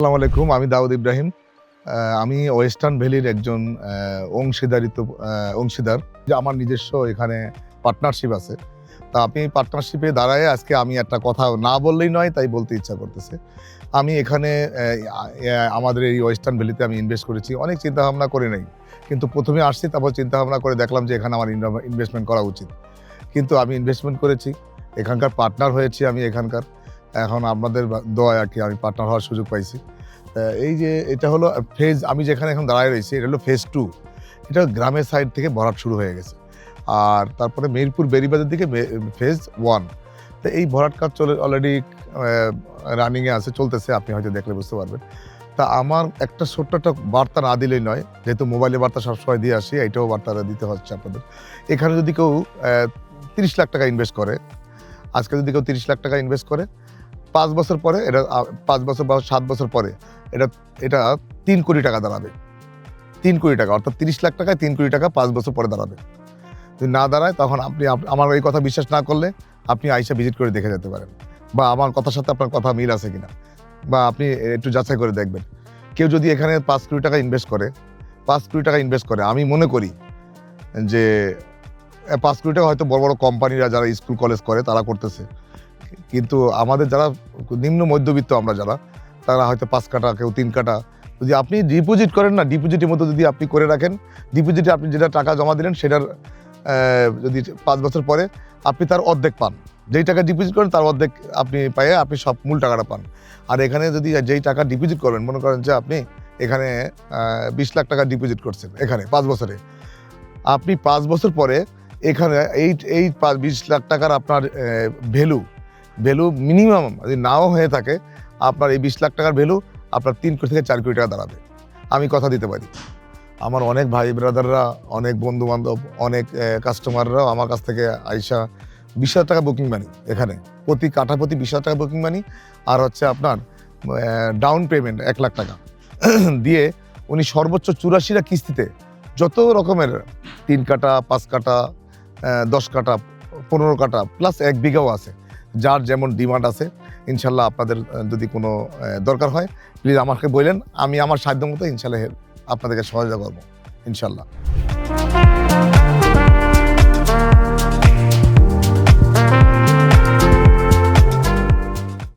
আসসালামু আলাইকুম। আমি দাউদ ইব্রাহিম। আমি ওয়েস্টার্ন ভ্যালির একজন অংশীদার। যে আমার নিজস্ব এখানে পার্টনারশিপ আছে। তা আমি পার্টনারশিপে দাঁড়ায়ে আজকে আমি একটা কথা না বললেই নয়, তাই বলতে ইচ্ছা করতেছে। আমি এখানে আমাদের এই ওয়েস্টার্ন ভ্যালিতে আমি ইনভেস্ট করেছি। অনেক চিন্তাভাবনা করে নাই। কিন্তু ১ম এ আসছি, তারপর চিন্তাভাবনা করে দেখলাম যে এখানে আমার ইনভেস্টমেন্ট করা উচিত। কিন্তু আমি ইনভেস্টমেন্ট করেছি। এখানকার পার্টনার হয়েছি আমি এখানকার। এখন আপনাদের দোয়ায় আরকি আমি পার্টনার হওয়ার সুযোগ পাইছি। এই যে এটা হলো ফেজ, আমি যেখানে এখন দাঁড়ায় রয়েছি এটা হলো ফেজ 2। এটা গ্রামের সাইড থেকে ভরাট শুরু হয়ে গেছে। আর তারপরে মিরপুর বেড়িবাঁধের দিকে ফেজ 1। তো এই ভরাট কাজ অলরেডি রানিংয়ে আছে, চলতেছে। আপনি হয়তো দেখলে বুঝতে পারবেন। তা আমার একটা ছোট্ট একটা বার্তা না দিলেই নয়, যেহেতু মোবাইলে বার্তা সবসময় দিয়ে আসি, এইটাও বার্তাটা দিতে হচ্ছে আপনাদের। এখানে যদি কেউ ৩০ লাখ টাকা ইনভেস্ট করে, আজকে যদি কেউ ৩০ লাখ টাকা ইনভেস্ট করে, ৫ বছর পরে এটা ৫ বছর বা ৭ বছর পরে এটা ৩ কোটি টাকা দাঁড়াবে। ৩ কোটি টাকা, অর্থাৎ ৩০ লাখ টাকায় ৩ কোটি টাকা ৫ বছর পরে দাঁড়াবে। যদি না দাঁড়ায়, তখন আপনি আমার এই কথা বিশ্বাস না করলে আপনি আইসা ভিজিট করে দেখে যেতে পারেন, বা আমার কথার সাথে আপনার কথা মিল আছে কিনা, বা আপনি একটু যাচাই করে দেখবেন। কেউ যদি এখানে ৫ কোটি টাকা ইনভেস্ট করে, ৫ কোটি টাকা ইনভেস্ট করে, আমি মনে করি যে ৫ কোটি টাকা হয়তো বড় বড় কোম্পানিরা যারা স্কুল কলেজ করে তারা করতেছে। কিন্তু আমাদের যারা নিম্ন মধ্যবিত্ত আমরা যারা, তারা হয়তো ৫ কাঠা, কেউ ৩ কাঠা। যদি আপনি ডিপোজিট করেন না, ডিপোজিটের মতো যদি আপনি করে রাখেন, ডিপোজিটে আপনি যেটা টাকা জমা দিলেন সেটার যদি ৫ বছর পরে আপনি তার অর্ধেক পান। যেই টাকা ডিপোজিট করেন তার অর্ধেক আপনি পেয়ে আপনি সব মূল টাকাটা পান। আর এখানে যদি যেই টাকা ডিপোজিট করবেন, মনে করেন যে আপনি এখানে ২০ লাখ টাকা ডিপোজিট করছেন এখানে ৫ বছরে, আপনি ৫ বছর পরে এখানে এই ২০ লাখ টাকার আপনার ভ্যালু মিনিমাম যদি নাও হয়ে থাকে, আপনার এই ২০ লাখ টাকার ভ্যালু আপনার ৩ কোটি থেকে ৪ কোটি টাকা দাঁড়াবে। আমি কথা দিতে পারি। আমার অনেক ভাই ব্রাদাররা, অনেক বন্ধু-বান্ধব, অনেক কাস্টমাররাও আমার কাছ থেকে আইসা ২০,০০০ টাকা বুকিং মানি, এখানে প্রতি কাঠা প্রতি ২০,০০০ টাকা বুকিং মানি, আর হচ্ছে আপনার ডাউন পেমেন্ট ১ লাখ টাকা দিয়ে উনি সর্বোচ্চ ৮৪টা কিস্তিতে যত রকমের ৩ কাঠা, ৫ কাঠা, ১০ কাঠা, ১৫ কাঠা প্লাস ১ বিঘাও আছে, যার যেমন ডিমান্ড আছে। ইনশাল্লাহ আপনাদের যদি কোনো দরকার হয় প্লিজ আমাকে বললেন, আমি আমার সাধ্য মতো ইনশাল্লাহ আপনাদেরকে সহযোগিতা করবো ইনশাল্লাহ।